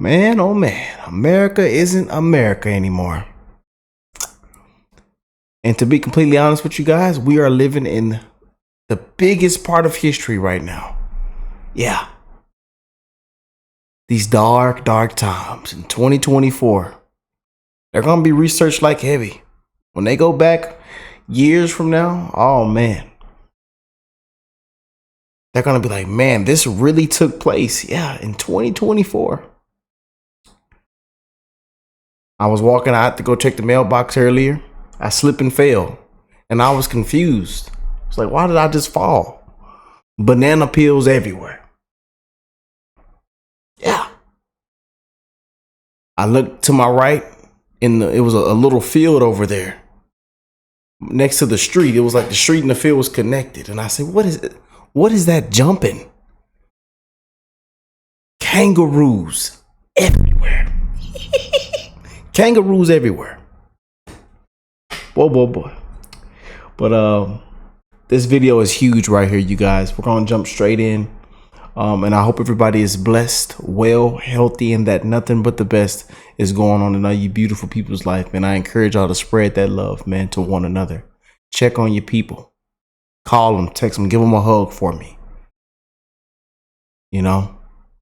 Man, oh man, America isn't America anymore. And to be completely honest with you guys, we are living in the biggest part of history right now. Yeah. These dark, dark times in 2024. They're going to be researched like heavy. When they go back years from now, oh man. They're going to be like, man, this really took place. Yeah, in 2024. I was walking out to go check the mailbox earlier. I slipped and fell. And I was confused. It's like, why did I just fall? Banana peels everywhere. Yeah. I looked to my right. It was a little field over there. Next to the street. It was like the street and the field was connected. And I said, what is it? What is that jumping? Kangaroos everywhere. Kangaroos everywhere. Boy. But this video is huge right here, you guys. We're gonna jump straight in. And I hope everybody is blessed, well, healthy, and that nothing but the best is going on in all you beautiful people's life. And I encourage y'all to spread that love, man, to one another. Check on your people. Call them, text them, give them a hug for me. You know,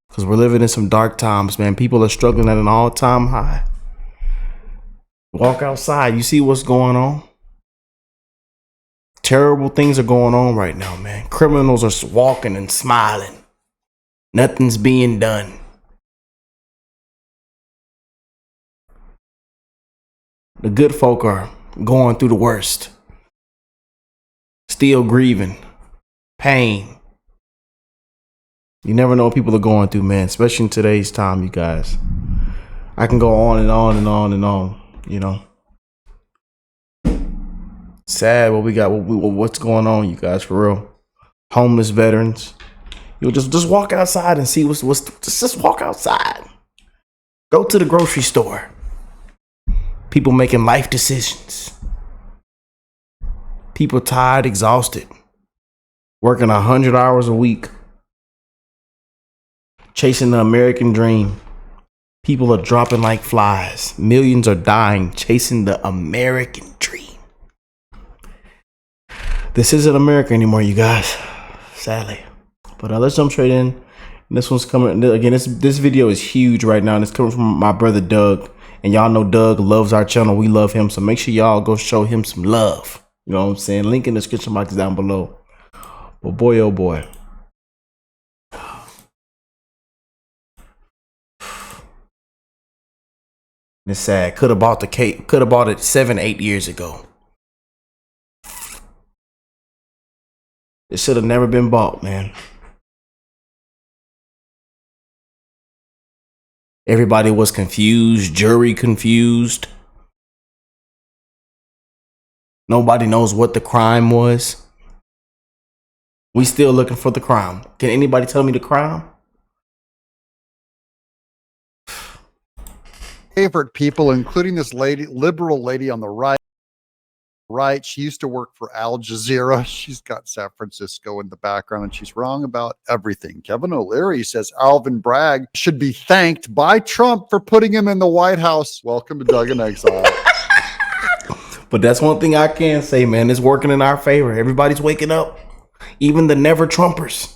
because we're living in some dark times, man. People are struggling at an all-time high. Walk outside, you see what's going on. Terrible things are going on right now, man. Criminals are walking and smiling. Nothing's being done. The good folk are going through the worst. Still grieving. Pain. You never know what people are going through, man. Especially in today's time, you guys. I can go on and on and on and on, you know. Sad what we got, what's going on, you guys, for real. Homeless veterans. You'll just walk outside and see just walk outside. Go to the grocery store. People making life decisions. People tired, exhausted. Working 100 hours a week. Chasing the American dream. People are dropping like flies. Millions are dying chasing the American dream. This isn't America anymore, you guys. Sadly. But let's jump straight in. This one's coming. Again, this video is huge right now. And it's coming from my brother, Doug. And y'all know Doug loves our channel. We love him. So make sure y'all go show him some love. You know what I'm saying? Link in the description box down below. But boy, oh boy. It's sad. Could have bought the cake. Could have bought it 7-8 years ago. It should have never been bought, man. Everybody was confused. Jury confused. Nobody knows what the crime was. We still looking for the crime. Can anybody tell me the crime? Favorite people, including this lady, liberal lady on the right. She used to work for Al Jazeera. She's got San Francisco in the background, and she's wrong about everything. Kevin O'Leary says Alvin Bragg should be thanked by Trump for putting him in the White House. Welcome to Doug in Exile. But that's one thing I can say, man. It's working in our favor. Everybody's waking up. Even the never Trumpers.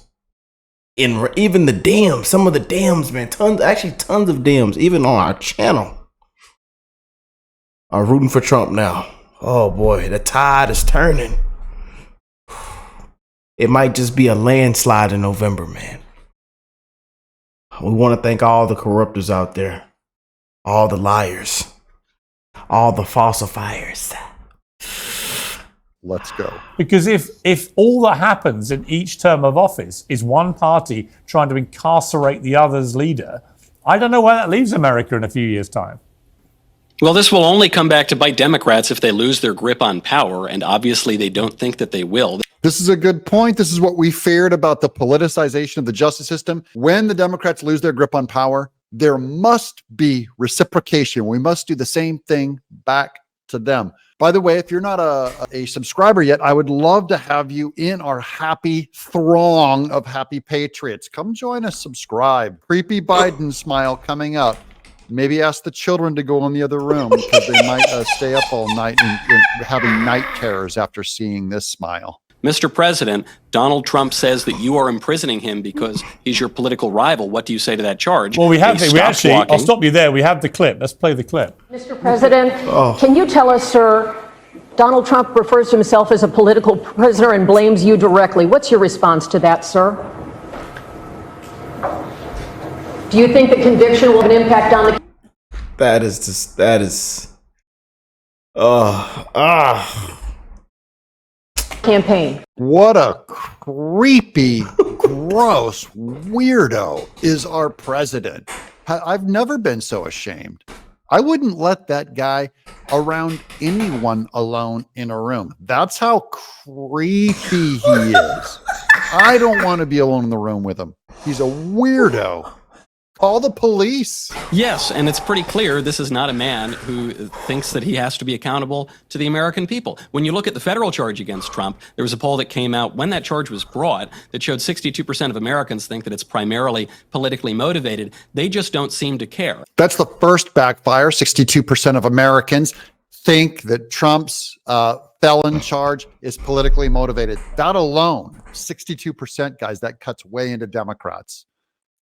Even the Dems. Some of the Dems, man. Tons of Dems, even on our channel, are rooting for Trump now. Oh boy, the tide is turning. It might just be a landslide in November, man. We want to thank all the corruptors out there. All the liars. All the falsifiers. Let's go. Because if all that happens in each term of office is one party trying to incarcerate the other's leader, I don't know where that leaves America in a few years' time. Well, this will only come back to bite Democrats if they lose their grip on power, and obviously they don't think that they will. This is a good point. This is what we feared about the politicization of the justice system. When the Democrats lose their grip on power, there must be reciprocation. We must do the same thing back to them. By the way, if you're not a subscriber yet, I would love to have you in our happy throng of happy patriots. Come join us, subscribe. Creepy Biden smile coming up. Maybe ask the children to go in the other room because they might stay up all night and having night terrors after seeing this smile. Mr. President, Donald Trump says that you are imprisoning him because he's your political rival. What do you say to that charge? Well, we actually, walking. I'll stop you there. We have the clip. Let's play the clip. Mr. President, can you tell us, sir, Donald Trump refers to himself as a political prisoner and blames you directly. What's your response to that, sir? Do you think the conviction will have an impact on the... campaign? What a creepy, gross weirdo is our president. I've never been so ashamed. I wouldn't let that guy around anyone alone in a room. That's how creepy he is. I don't want to be alone in the room with him. He's a weirdo. Call the police. Yes, and it's pretty clear this is not a man who thinks that he has to be accountable to the American people. When you look at the federal charge against Trump, there was a poll that came out when that charge was brought that showed 62% of Americans think that it's primarily politically motivated. They just don't seem to care. That's the first backfire. 62% of Americans think that Trump's felon charge is politically motivated. That alone, 62%, guys, that cuts way into Democrats.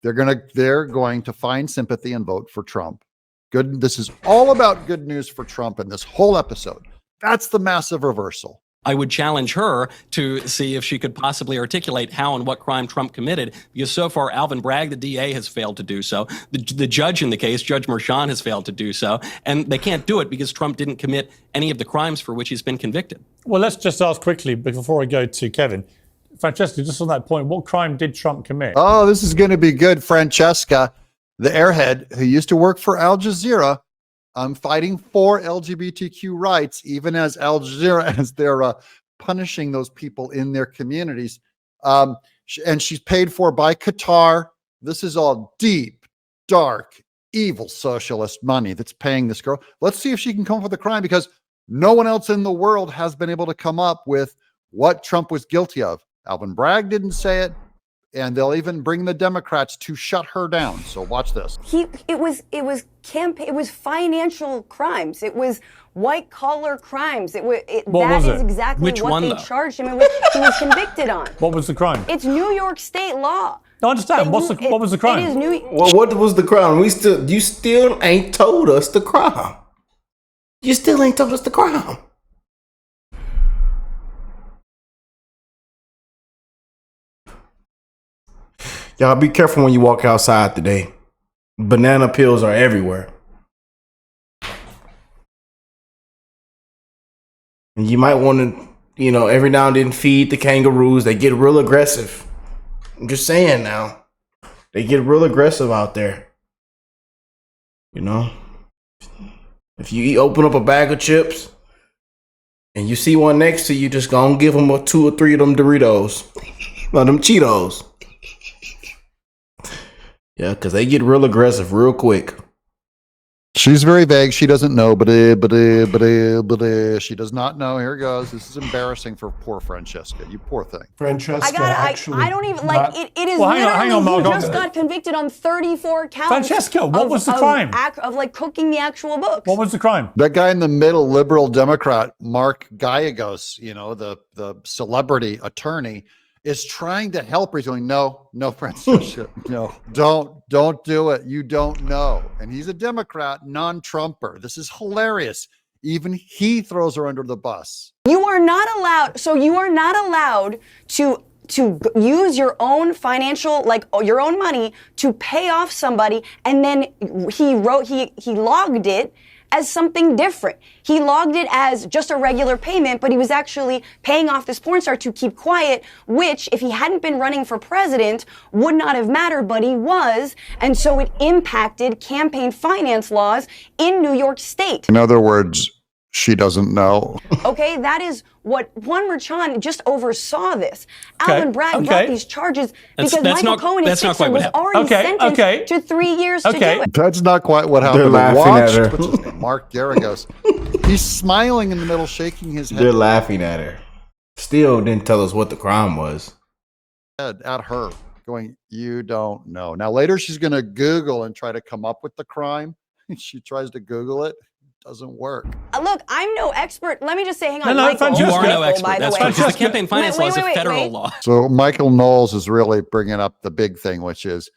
They're going to find sympathy and vote for Trump. Good. This is all about good news for Trump in this whole episode. That's the massive reversal. I would challenge her to see if she could possibly articulate how and what crime Trump committed, because so far Alvin Bragg, the DA, has failed to do so. The judge in the case, Judge Merchan, has failed to do so. And they can't do it because Trump didn't commit any of the crimes for which he's been convicted. Well, let's just ask quickly before I go to Kevin. Francesca, just on that point, what crime did Trump commit? Oh, this is going to be good. Francesca, the airhead who used to work for Al Jazeera, fighting for LGBTQ rights, even as Al Jazeera, as they're punishing those people in their communities. And she's paid for by Qatar. This is all deep, dark, evil socialist money that's paying this girl. Let's see if she can come up with a crime, because no one else in the world has been able to come up with what Trump was guilty of. Alvin Bragg didn't say it, and they'll even bring the Democrats to shut her down. So watch this. It was financial crimes. It was white collar crimes. That is exactly what they charged him with. He was convicted on. What was the crime? It's New York State law. I understand. What was the crime? It is Well, what was the crime? You still ain't told us the crime. You still ain't told us the crime. Y'all be careful when you walk outside today. Banana peels are everywhere. And you might want to, every now and then feed the kangaroos. They get real aggressive. I'm just saying now. They get real aggressive out there. If you open up a bag of chips and you see one next to you, just go and give them 2 or 3 of them Doritos. Or them Cheetos. Yeah, because they get real aggressive real quick. She's very vague. She doesn't know, but she does not know. Here it goes. This is embarrassing for poor Francesca. You poor thing. Francesca, I don't even like it. It is hang on, Mark, he just got convicted on 34 counts. Francesca, what was the crime? Of cooking the actual books. What was the crime? That guy in the middle, liberal Democrat, Mark Geragos, the celebrity attorney, is trying to help her. He's going, no, Francesca, no, don't do it. You don't know. And he's a Democrat, non-Trumper. This is hilarious. Even he throws her under the bus. You are not allowed to use your own financial, your own money to pay off somebody. And then he logged it as something different. He logged it as just a regular payment, but he was actually paying off this porn star to keep quiet, which, if he hadn't been running for president, would not have mattered, but he was. And so it impacted campaign finance laws in New York State. In other words, She doesn't know. Okay, that is what Juan Merchan just oversaw this. Okay, Alvin Bragg brought these charges because that's Michael not- Cohen, his that's not sister, quite what was happened. already sentenced to 3 years to do it. That's not quite what happened. They're laughing at her. What's his name? Mark Geragos. He's smiling in the middle, shaking his head. They're laughing at her. Still didn't tell us what the crime was. At her, going, you don't know. Now later she's going to Google and try to come up with the crime. She tries to Google it. Doesn't work. Look, I'm no expert. Let me just say, hang on, No, Michael. Francesca. You are no Michael, expert. by the That's way. fine, because the campaign finance law is a federal law. So Michael Knowles is really bringing up the big thing, which is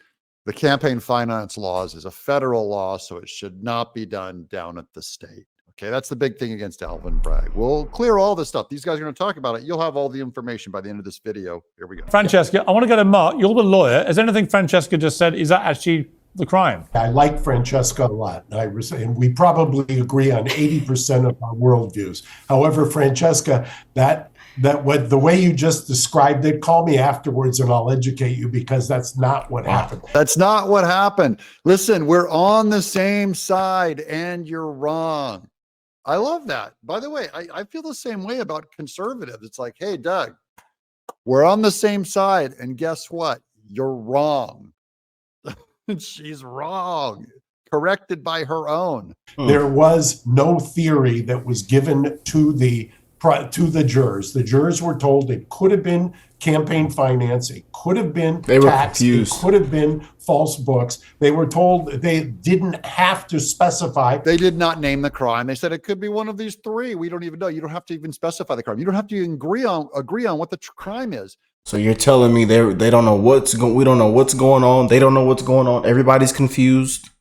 the campaign finance laws is a federal law, so it should not be done down at the state. Okay, that's the big thing against Alvin Bragg. We'll clear all this stuff. These guys are going to talk about it. You'll have all the information by the end of this video. Here we go. Francesca, I want to go to Mark. You're the lawyer. Is anything Francesca just said, is that actually the crime? I like Francesca a lot, and we probably agree on 80% of our worldviews. However, Francesca, the way you just described it, call me afterwards and I'll educate you, because that's not what happened. That's not what happened. Listen, we're on the same side and you're wrong. I love that. By the way, I feel the same way about conservatives. It's like, hey, Doug, we're on the same side, and guess what? You're wrong. She's wrong. Corrected by her own. There was no theory that was given to the jurors. The jurors were told it could have been campaign finance, it could have been tax, it could have been false books. They were told they didn't have to specify. They did not name the crime. They said it could be one of these three. We don't even know. You don't have to even specify the crime. You don't have to even agree on what the crime is. So you're telling me they don't know we don't know what's going on. They don't know what's going on. Everybody's confused.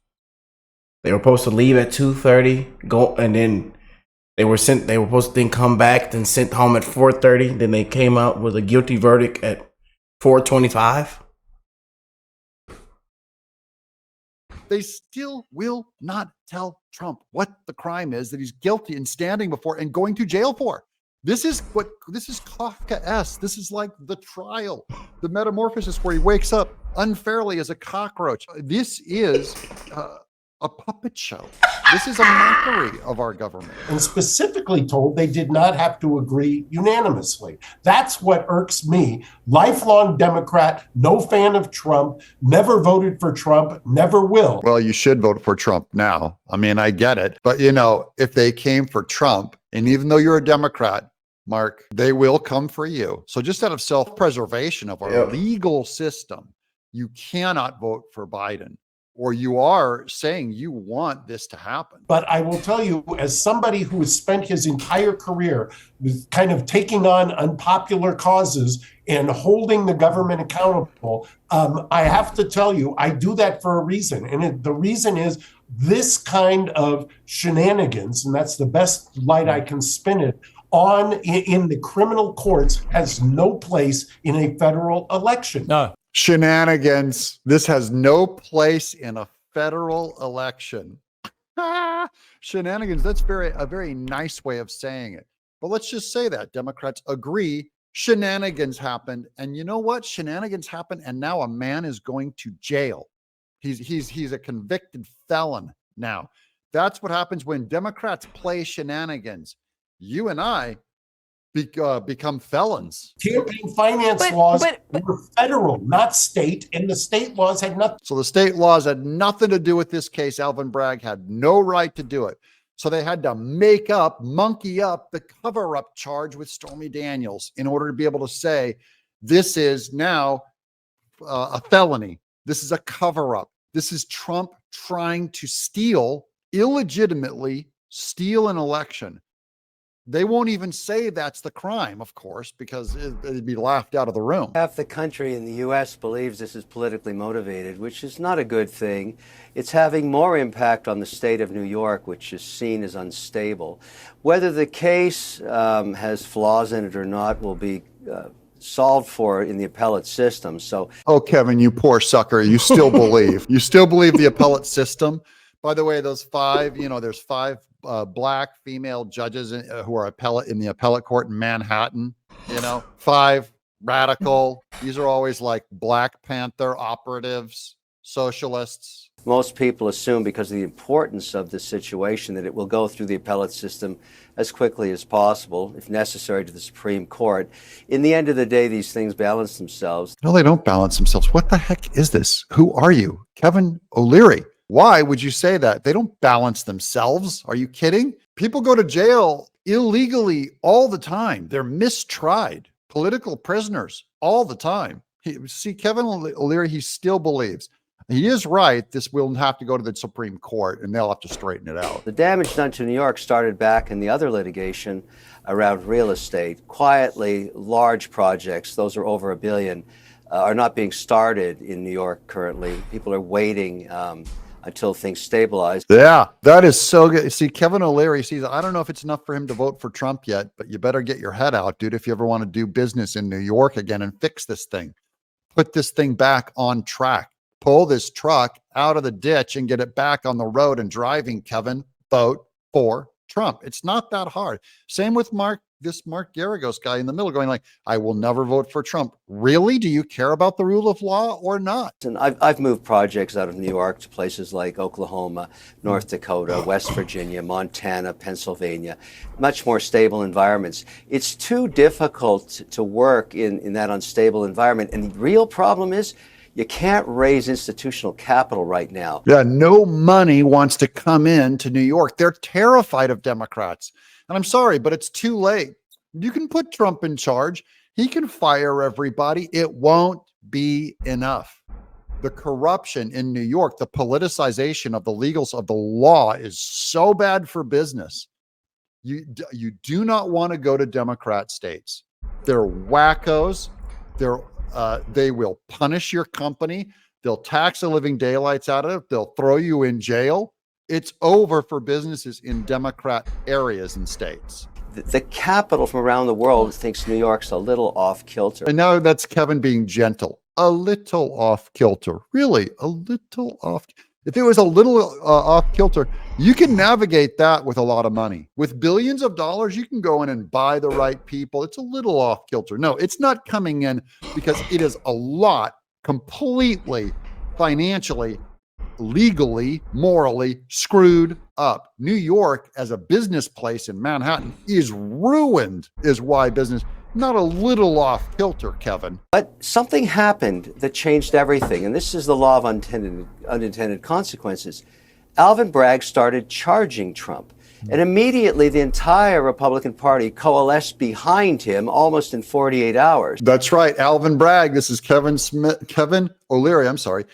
They were supposed to leave at 2:30, go, and then they were supposed to then come back, then sent home at 4:30. Then they came out with a guilty verdict at 4:25. They still will not tell Trump what the crime is that he's guilty and standing before and going to jail for. This is Kafka-esque. This is like the trial, the metamorphosis where he wakes up unfairly as a cockroach. This is a puppet show. This is a mockery of our government. And specifically told they did not have to agree unanimously. That's what irks me. Lifelong Democrat, no fan of Trump, never voted for Trump, never will. Well, you should vote for Trump now. I mean, I get it. But, you know, if they came for Trump, and even though you're a Democrat, Mark, they will come for you. So just out of self-preservation of our legal system, you cannot vote for Biden. Or you are saying you want this to happen. But I will tell you, as somebody who has spent his entire career with kind of taking on unpopular causes and holding the government accountable, I have to tell you, I do that for a reason. And the reason is this kind of shenanigans, and that's the best light I can spin it, in the criminal courts has no place in a federal election. No. Shenanigans. This has no place in a federal election. Shenanigans. That's a very nice way of saying it. But let's just say that Democrats agree shenanigans happened. And you know what? Shenanigans happened. And now a man is going to jail. He's a convicted felon now. That's what happens when Democrats play shenanigans. You and I become felons. Campaign finance laws were federal, not state, and the state laws had nothing. So the state laws had nothing to do with this case. Alvin Bragg had no right to do it. So they had to monkey up the cover-up charge with Stormy Daniels in order to be able to say, this is now a felony. This is a cover-up. This is Trump trying to illegitimately steal an election. They won't even say that's the crime, of course, because it'd be laughed out of the room. Half the country in the U.S. believes this is politically motivated, which is not a good thing. It's having more impact on the state of New York, which is seen as unstable. Whether the case has flaws in it or not will be solved for in the appellate system. So, oh, Kevin, you poor sucker. You still believe. You still believe the appellate system. By the way, those five, there's five black female judges who are in the appellate court in Manhattan, five radical. These are always like Black Panther operatives, socialists. Most people assume, because of the importance of this situation, that it will go through the appellate system as quickly as possible, if necessary, to the Supreme Court. In the end of the day, these things balance themselves. No, they don't balance themselves. What the heck is this? Who are you? Kevin O'Leary. Why would you say that? They don't balance themselves. Are you kidding? People go to jail illegally all the time. They're mistried. Political prisoners all the time. See, Kevin O'Leary, he still believes. He is right. This will have to go to the Supreme Court, and they'll have to straighten it out. The damage done to New York started back in the other litigation around real estate. Quietly, large projects, those are over $1 billion, are not being started in New York currently. People are waiting until things stabilize. Yeah, that is so good. See, Kevin O'Leary sees, I don't know if it's enough for him to vote for Trump yet, but you better get your head out, dude, if you ever want to do business in New York again and fix this thing. Put this thing back on track. Pull this truck out of the ditch and get it back on the road and driving, Kevin. Vote for Trump. It's not that hard. Same with this Mark Geragos guy in the middle going like, I will never vote for Trump. Really? Do you care about the rule of law or not? And I've moved projects out of New York to places like Oklahoma, North Dakota, West Virginia, Montana, Pennsylvania, much more stable environments. It's too difficult to work in that unstable environment. And the real problem is, you can't raise institutional capital right now. Yeah, no money wants to come in to New York. They're terrified of Democrats. And I'm sorry, but it's too late. You can put Trump in charge. He can fire everybody. It won't be enough. The corruption in New York, the politicization of the legals of the law is so bad for business. You do not want to go to Democrat states. They're wackos. They will punish your company. They'll tax the living daylights out of it. They'll throw you in jail. It's over for businesses in Democrat areas and states. The capital from around the world thinks New York's a little off kilter. And now that's Kevin being gentle. A little off kilter. Really, a little off. If it was a little off kilter, you can navigate that with a lot of money. With billions of dollars, you can go in and buy the right people. It's a little off kilter. No, it's not coming in because it is a lot completely financially, legally, morally screwed up. New York as a business place in Manhattan is ruined, is why business. Not a little off kilter, Kevin. But something happened that changed everything, and this is the law of unintended consequences. Alvin Bragg started charging Trump, and immediately the entire Republican Party coalesced behind him almost in 48 hours. That's right, Alvin Bragg. This is Kevin O'Leary, I'm sorry,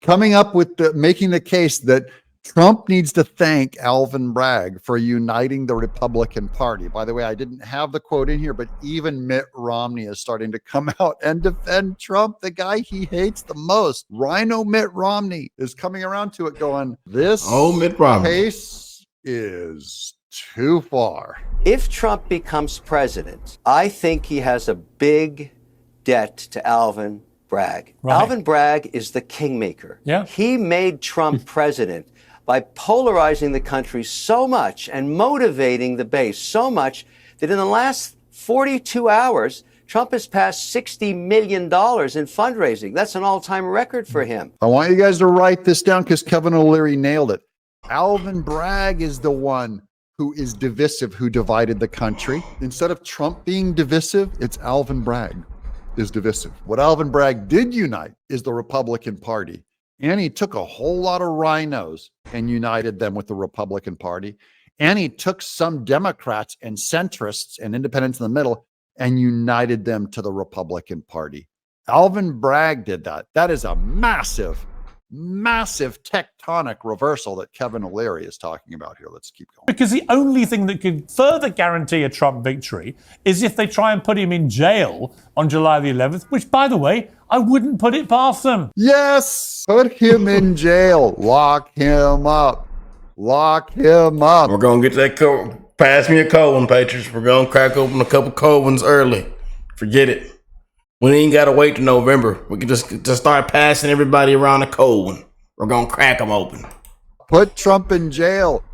coming up with making the case that Trump needs to thank Alvin Bragg for uniting the Republican Party. By the way, I didn't have the quote in here, but even Mitt Romney is starting to come out and defend Trump, the guy he hates the most. Rhino Mitt Romney is coming around to it going, this Mitt Romney case is too far. If Trump becomes president, I think he has a big debt to Alvin Bragg. Right. Alvin Bragg is the kingmaker. Yeah. He made Trump president by polarizing the country so much and motivating the base so much that in the last 42 hours, Trump has passed $60 million in fundraising. That's an all-time record for him. I want you guys to write this down because Kevin O'Leary nailed it. Alvin Bragg is the one who is divisive, who divided the country. Instead of Trump being divisive, it's Alvin Bragg is divisive. What Alvin Bragg did unite is the Republican Party. And he took a whole lot of rhinos and united them with the Republican Party. And he took some Democrats and centrists and independents in the middle and united them to the Republican Party. Alvin Bragg did that. That is a massive, massive tectonic reversal that Kevin O'Leary is talking about here. Let's keep going. Because the only thing that could further guarantee a Trump victory is if they try and put him in jail on July the 11th, which, by the way, I wouldn't put it past them. Yes, put him in jail. Lock him up. Lock him up. We're going to get that pass me a cold one, Patriots. We're going to crack open a couple cold ones early. Forget it. We ain't got to wait to November. We can just start passing everybody around a cold one. We're going to crack them open. Put Trump in jail.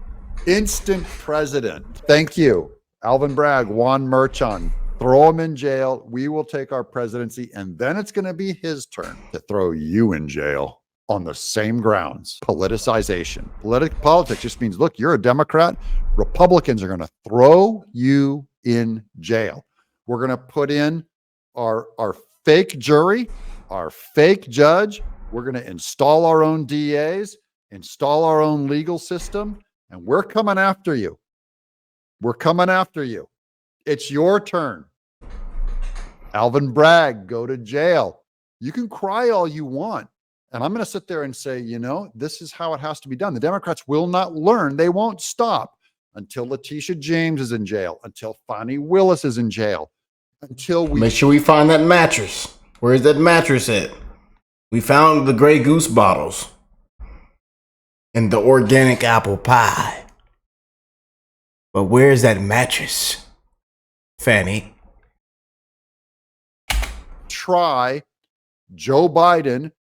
Instant president. Thank you. Alvin Bragg, Juan Merchan. Throw him in jail. We will take our presidency, and then it's going to be his turn to throw you in jail. on the same grounds. Politicization. Politics just means, look, you're a Democrat. Republicans are going to throw you in jail. We're going to put in our fake jury, our fake judge. We're going to install our own DAs, install our own legal system, and we're coming after you. We're coming after you. It's your turn. Alvin Bragg, go to jail. You can cry all you want. And I'm going to sit there and say, you know, this is how it has to be done. The Democrats will not learn. They won't stop until Letitia James is in jail, until Fani Willis is in jail, until we... Make sure we find that mattress. Where's that mattress at? We found the Grey Goose bottles and the organic apple pie. But where's that mattress, Fanny? Try Joe Biden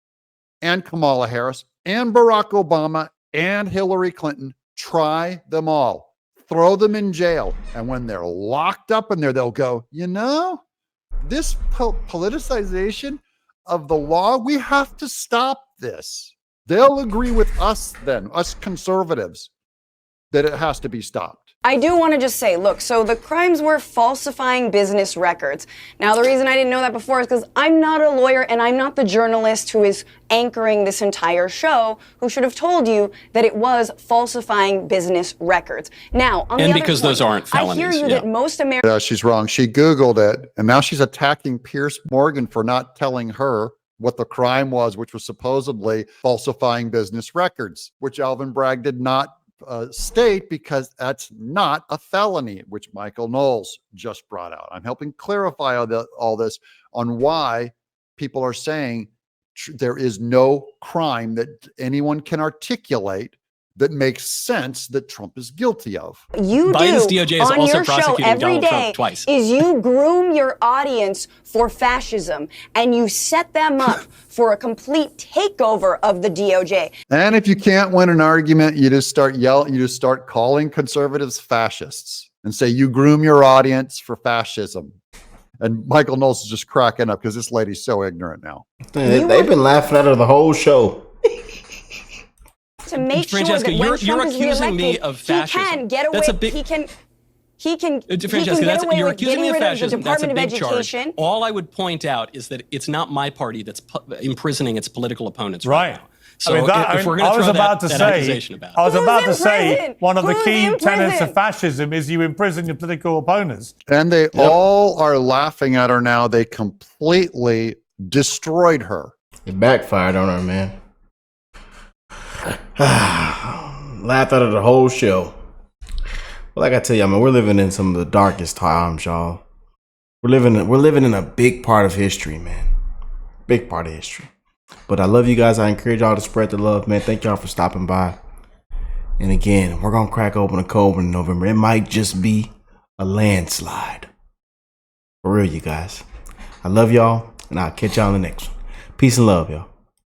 and Kamala Harris and Barack Obama and Hillary Clinton. Try them all. Throw them in jail. And when they're locked up in there, they'll go, you know, this politicization of the law, we have to stop this. They'll agree with us then, us conservatives, that it has to be stopped. I do want to just say, look, so the crimes were falsifying business records. Now, the reason I didn't know that before is because I'm not a lawyer and I'm not the journalist who is anchoring this entire show, who should have told you that it was falsifying business records. Now, on the other because those aren't felonies. I hear you that most Americans... She's wrong. She Googled it, and now she's attacking Piers Morgan for not telling her what the crime was, which was supposedly falsifying business records, which Alvin Bragg did not state, because that's not a felony, which Michael Knowles just brought out. I'm helping clarify all this on why people are saying there is no crime that anyone can articulate that makes sense that Trump is guilty of. You Biden's do DOJ is on also your show prosecuting every Donald day Trump twice. is you groom your audience for fascism and you set them up for a complete takeover of the DOJ. And if you can't win an argument, you just start yelling, you just start calling conservatives fascists and say you groom your audience for fascism. And Michael Knowles is just cracking up because this lady's so ignorant now. They've been laughing at her the whole show. To make Francesca, sure that when you're Trump is accusing me reelected, of fascism. he can get away. That's a big... He can Francesca, get away you're with accusing me getting of rid of the fascism. That's a Department of big charge. Education. All I would point out is that it's not my party that's imprisoning its political opponents Right. now. So if we're going to throw that accusation about, I was about to in say prison? one of the Who's key in tenets prison? of fascism is you imprison your political opponents. And they all are laughing at her now. They completely destroyed her. It backfired on her, man. Laughed at her the whole show. Well, like I tell y'all, man, we're living in some of the darkest times, y'all. We're living in a big part of history, man. Big part of history. But I love you guys. I encourage y'all to spread the love, man. Thank y'all for stopping by. And again, we're gonna crack open a cold one in November. It might just be a landslide. For real, you guys. I love y'all, and I'll catch y'all in the next one. Peace and love, y'all.